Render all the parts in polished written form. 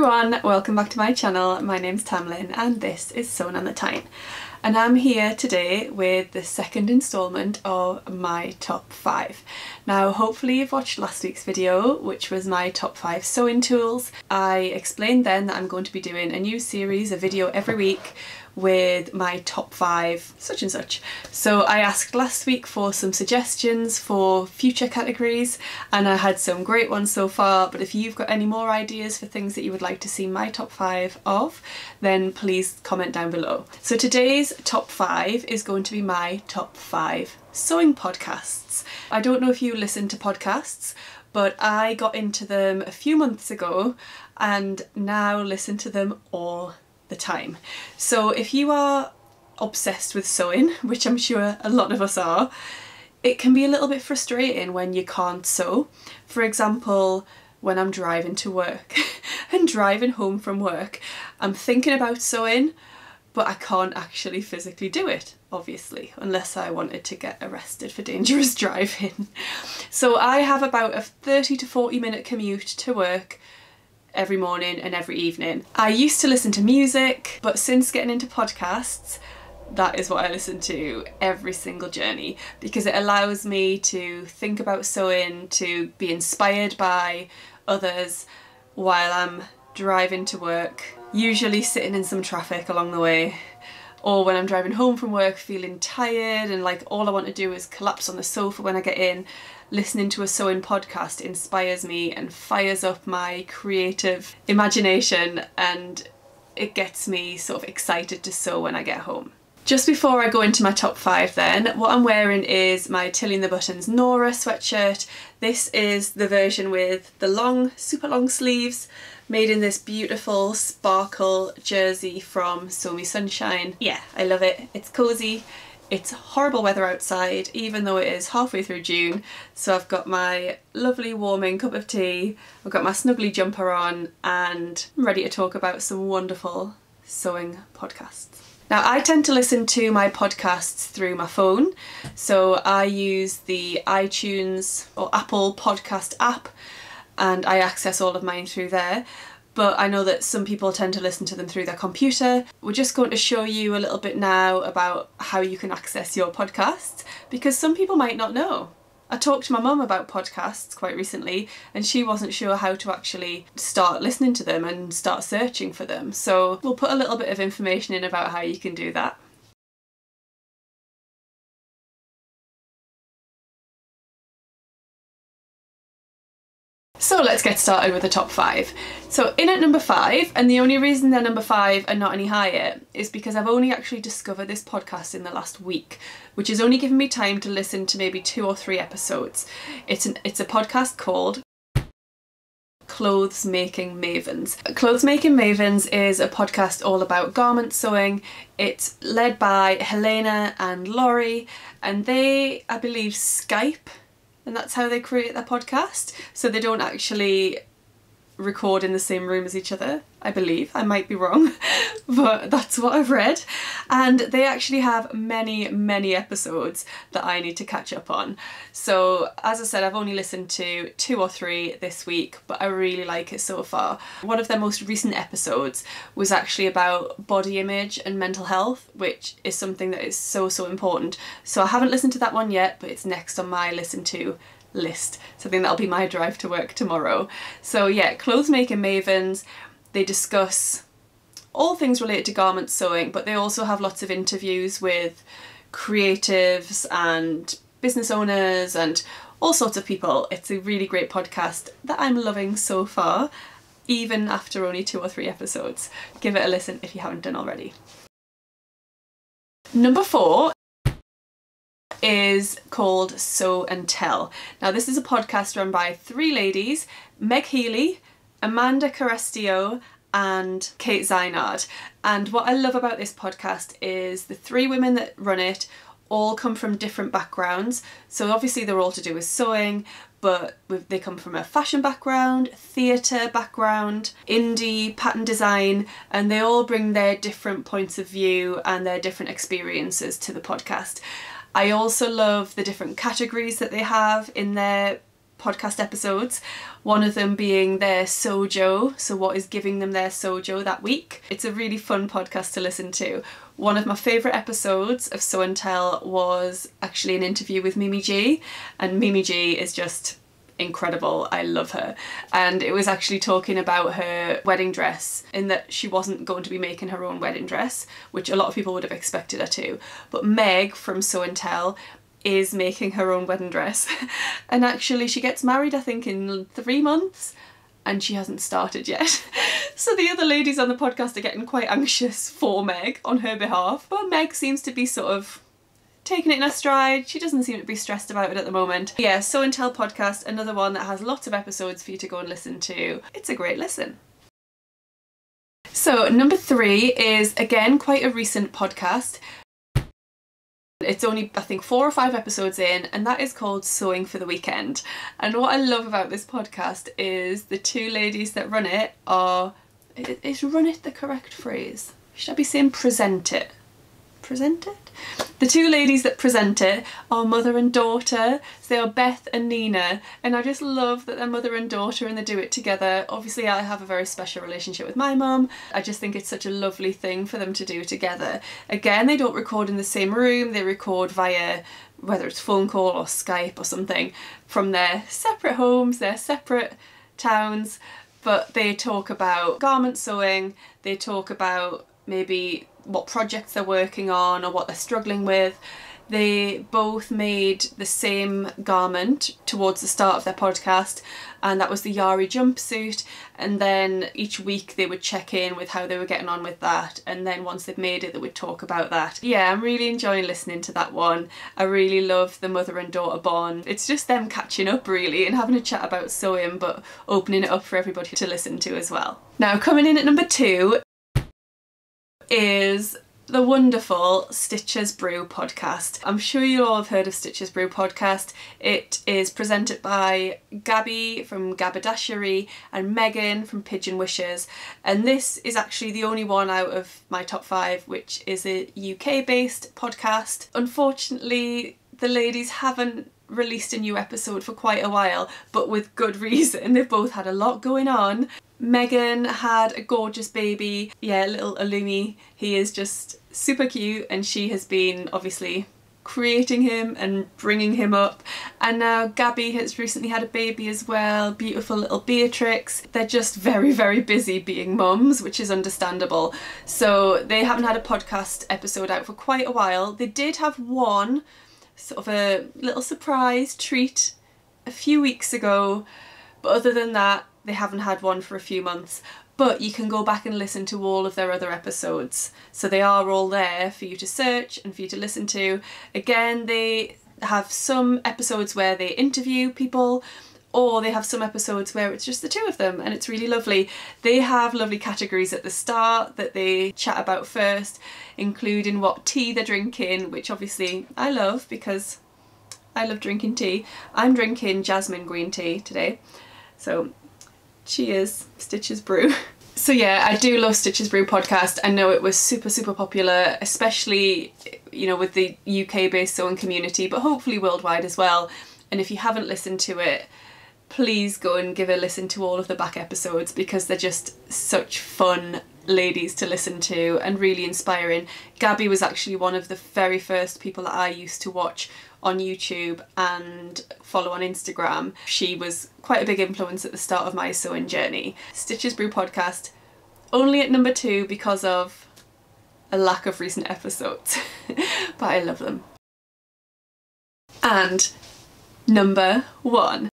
everyone, welcome back to my channel. My name's Tamlyn and this is Sewn on the Tyne. And I'm here today with the second instalment of my top 5. Now hopefully you've watched last week's video, which was my top 5 sewing tools. I explained then that I'm going to be doing a new series, a video every week with my top 5 such and such. So I asked last week for some suggestions for future categories and I had some great ones so far, but if you've got any more ideas for things that you would like to see my top 5 of, then please comment down below. So today's top 5 is going to be my top 5 sewing podcasts. I don't know if you listen to podcasts, but I got into them a few months ago and now listen to them all the time. So if you are obsessed with sewing, which I'm sure a lot of us are, it can be a little bit frustrating when you can't sew. For example, when I'm driving to work and driving home from work, I'm thinking about sewing, but I can't actually physically do it, obviously, unless I wanted to get arrested for dangerous driving. So I have about a 30 to 40 minute commute to work every morning and every evening. I used to listen to music, but since getting into podcasts, that is what I listen to every single journey because it allows me to think about sewing, to be inspired by others while I'm driving to work, usually sitting in some traffic along the way, or when I'm driving home from work feeling tired and like all I want to do is collapse on the sofa when I get in. Listening to a sewing podcast inspires me and fires up my creative imagination, and it gets me sort of excited to sew when I get home. Just before I go into my top 5 then, what I'm wearing is my Tilly and the Buttons Nora sweatshirt. This is the version with the long, super long sleeves, made in this beautiful sparkle jersey from Sew Me Sunshine. Yeah, I love it. It's cozy. It's horrible weather outside, even though it is halfway through June, so I've got my lovely warming cup of tea, I've got my snuggly jumper on, and I'm ready to talk about some wonderful sewing podcasts. Now I tend to listen to my podcasts through my phone, so I use the iTunes or Apple podcast app and I access all of mine through there. But I know that some people tend to listen to them through their computer. We're just going to show you a little bit now about how you can access your podcasts, because some people might not know. I talked to my mum about podcasts quite recently and she wasn't sure how to actually start listening to them and start searching for them. So we'll put a little bit of information in about how you can do that. So let's get started with the top 5. So in at number 5, and the only reason they're number 5 and not any higher is because I've only actually discovered this podcast in the last week, which has only given me time to listen to maybe 2 or 3 episodes. It's a podcast called Clothes Making Mavens. Clothes Making Mavens is a podcast all about garment sewing. It's led by Helena and Laurie, and they, I believe, Skype. And that's how they create their podcast. So they don't actually record in the same room as each other, I believe. I might be wrong, but that's what I've read. And they actually have many, many episodes that I need to catch up on. So as I said, I've only listened to 2 or 3 this week, but I really like it so far. One of their most recent episodes was actually about body image and mental health, which is something that is so, so important. So I haven't listened to that one yet, but it's next on my listen to list. So I think that'll be my drive to work tomorrow. So yeah, Clothes Making Mavens, they discuss all things related to garment sewing, but they also have lots of interviews with creatives and business owners and all sorts of people. It's a really great podcast that I'm loving so far, even after only 2 or 3 episodes. Give it a listen if you haven't done already. Number 4 is called Sew and Tell. Now this is a podcast run by 3 ladies, Meg Healy, Amanda Carestio and Kate Zynard. And what I love about this podcast is the 3 women that run it all come from different backgrounds. So obviously they're all to do with sewing, but they come from a fashion background, theatre background, indie, pattern design, and they all bring their different points of view and their different experiences to the podcast. I also love the different categories that they have in their podcast episodes, one of them being their sojo, so what is giving them their sojo that week. It's a really fun podcast to listen to. One of my favourite episodes of Sew and Tell was actually an interview with Mimi G, and Mimi G is just incredible. I love her. And it was actually talking about her wedding dress, in that she wasn't going to be making her own wedding dress, which a lot of people would have expected her to, but Meg from Sew and Tell is making her own wedding dress. And actually she gets married, I think, in 3 months, and she hasn't started yet. So the other ladies on the podcast are getting quite anxious for Meg on her behalf, but Meg seems to be sort of taking it in her stride. She doesn't seem to be stressed about it at the moment. Yeah, Sew and Tell podcast, another one that has lots of episodes for you to go and listen to. It's a great listen. So number 3 is again quite a recent podcast. It's only, I think, 4 or 5 episodes in, and that is called Sewing for the Weekend. And what I love about this podcast is the 2 ladies that run it are... Is run it the correct phrase? Should I be saying present it? Present it? The 2 ladies that present it are mother and daughter. So they are Beth and Nina, and I just love that they're mother and daughter and they do it together. Obviously I have a very special relationship with my mum. I just think it's such a lovely thing for them to do together. Again, they don't record in the same room, they record via, whether it's phone call or Skype or something, from their separate homes, their separate towns, but they talk about garment sewing, they talk about maybe what projects they're working on or what they're struggling with. They both made the same garment towards the start of their podcast, and that was the Yari jumpsuit, and then each week they would check in with how they were getting on with that, and then once they'd made it they would talk about that. Yeah, I'm really enjoying listening to that one. I really love the mother and daughter bond. It's just them catching up really and having a chat about sewing, but opening it up for everybody to listen to as well. Now, coming in at number 2 is the wonderful Stitches Brew podcast. I'm sure you all have heard of Stitches Brew podcast. It is presented by Gabby from Gabadashery and Megan from Pigeon Wishes, and this is actually the only one out of my top 5 which is a UK based podcast. Unfortunately, the ladies haven't released a new episode for quite a while, but with good reason. They've both had a lot going on. Megan had a gorgeous baby, yeah, little Alumi. He is just super cute, and she has been obviously creating him and bringing him up, and now Gabby has recently had a baby as well, beautiful little Beatrix. They're just very, very busy being mums, which is understandable, so they haven't had a podcast episode out for quite a while. They did have one sort of a little surprise treat a few weeks ago, but other than that they haven't had one for a few months. But you can go back and listen to all of their other episodes, so they are all there for you to search and for you to listen to. Again, they have some episodes where they interview people, or they have some episodes where it's just the 2 of them, and it's really lovely. They have lovely categories at the start that they chat about first, including what tea they're drinking, which obviously I love because I love drinking tea. I'm drinking jasmine green tea today, so cheers, Stitches Brew. So yeah, I do love Stitches Brew podcast. I know it was super, super popular, especially, you know, with the UK based sewing community, but hopefully worldwide as well. And if you haven't listened to it, please go and give a listen to all of the back episodes, because they're just such fun ladies to listen to and really inspiring. Gabby was actually one of the very first people that I used to watch on YouTube and follow on Instagram. She was quite a big influence at the start of my sewing journey. Stitches Brew podcast, only at number 2 because of a lack of recent episodes, but I love them. And number 1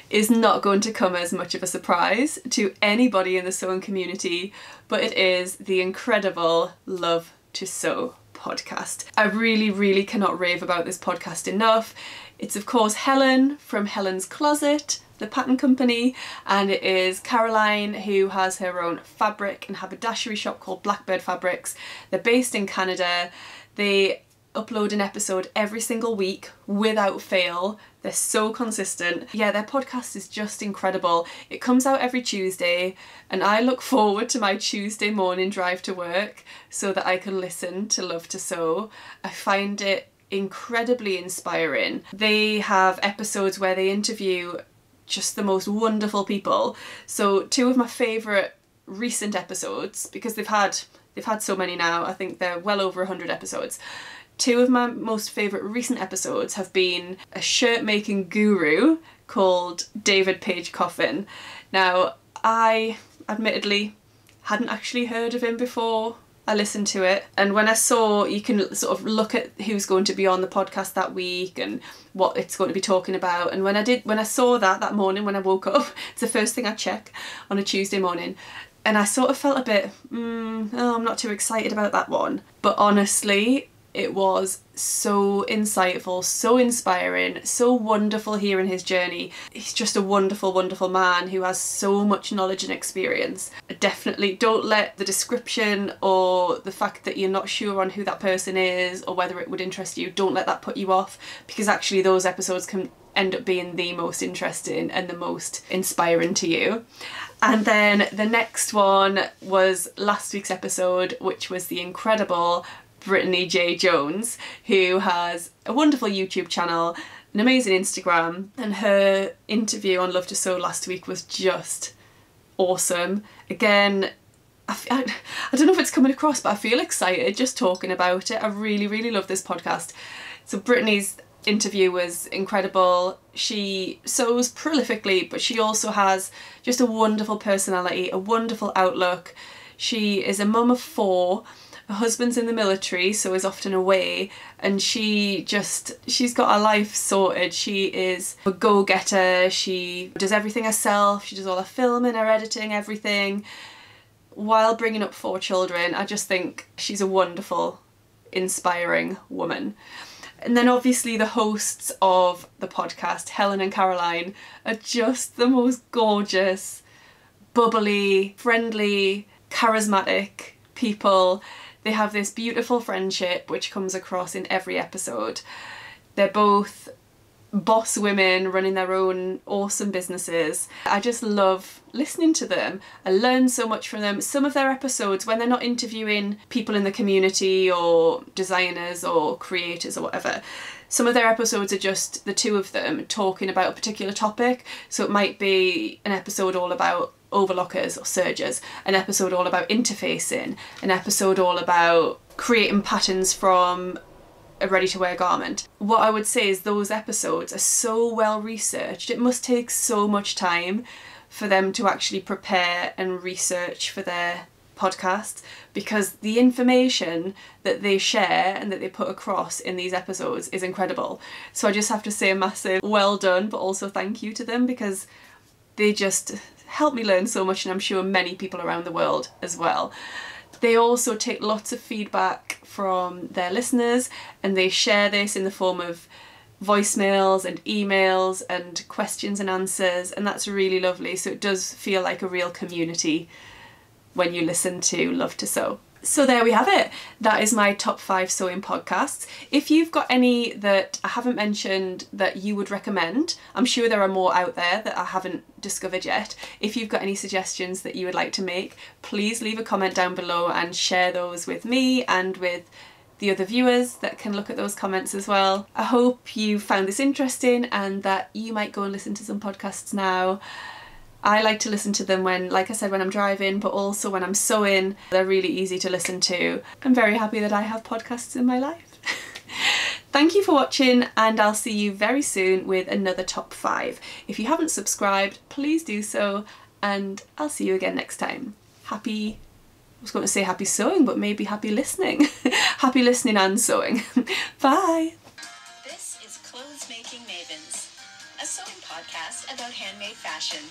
is not going to come as much of a surprise to anybody in the sewing community, but it is the incredible Love to Sew podcast. I really, really cannot rave about this podcast enough. It's of course Helen from Helen's Closet, the pattern company, and it is Caroline, who has her own fabric and haberdashery shop called Blackbird Fabrics. They're based in Canada. They upload an episode every single week without fail. They're so consistent. Yeah, their podcast is just incredible. It comes out every Tuesday, and I look forward to my Tuesday morning drive to work so that I can listen to Love to Sew. I find it incredibly inspiring. They have episodes where they interview just the most wonderful people. So two of my favourite recent episodes, because they've had so many now, I think they're well over 100 episodes. Two of my most favourite recent episodes have been a shirt making guru called David Page Coffin. Now, I admittedly hadn't actually heard of him before I listened to it, and when I saw you can sort of look at who's going to be on the podcast that week and what it's going to be talking about, and when I saw that morning when I woke up, it's the first thing I check on a Tuesday morning, and I sort of felt a bit, I'm not too excited about that one. But honestly, it was so insightful, so inspiring, so wonderful hearing his journey. He's just a wonderful, wonderful man who has so much knowledge and experience. Definitely don't let the description or the fact that you're not sure on who that person is or whether it would interest you, don't let that put you off, because actually those episodes can end up being the most interesting and the most inspiring to you. And then the next one was last week's episode, which was the incredible Brittany J. Jones, who has a wonderful YouTube channel, an amazing Instagram, and her interview on Love to Sew last week was just awesome. Again, I don't know if it's coming across, but I feel excited just talking about it. I really, really love this podcast. So Brittany's interview was incredible. She sews prolifically, but she also has just a wonderful personality, a wonderful outlook. She is a mum of 4. Her husband's in the military, so is often away, and she's got her life sorted. She is a go-getter. She does everything herself. She does all her filming, her editing, everything, while bringing up 4 children. I just think she's a wonderful, inspiring woman. And then obviously the hosts of the podcast, Helen and Caroline, are just the most gorgeous, bubbly, friendly, charismatic people. They have this beautiful friendship which comes across in every episode. They're both boss women running their own awesome businesses. I just love listening to them. I learn so much from them. Some of their episodes, when they're not interviewing people in the community or designers or creators or whatever, some of their episodes are just the two of them talking about a particular topic. So it might be an episode all about overlockers or sergers, an episode all about interfacing, an episode all about creating patterns from a ready-to-wear garment. What I would say is those episodes are so well researched. It must take so much time for them to actually prepare and research for their podcast, because the information that they share and that they put across in these episodes is incredible. So I just have to say a massive well done, but also thank you to them, because they just help me learn so much, and I'm sure many people around the world as well. They also take lots of feedback from their listeners, and they share this in the form of voicemails and emails and questions and answers, and that's really lovely. So it does feel like a real community when you listen to Love to Sew. So there we have it. That is my top 5 sewing podcasts. If you've got any that I haven't mentioned that you would recommend, I'm sure there are more out there that I haven't discovered yet. If you've got any suggestions that you would like to make, please leave a comment down below and share those with me and with the other viewers that can look at those comments as well. I hope you found this interesting and that you might go and listen to some podcasts now. I like to listen to them when, like I said, when I'm driving, but also when I'm sewing. They're really easy to listen to. I'm very happy that I have podcasts in my life. Thank you for watching, and I'll see you very soon with another top 5. If you haven't subscribed, please do so, and I'll see you again next time. I was going to say happy sewing, but maybe happy listening. Happy listening and sewing. Bye. This is Clothes Making Mavens, a sewing podcast about handmade fashion.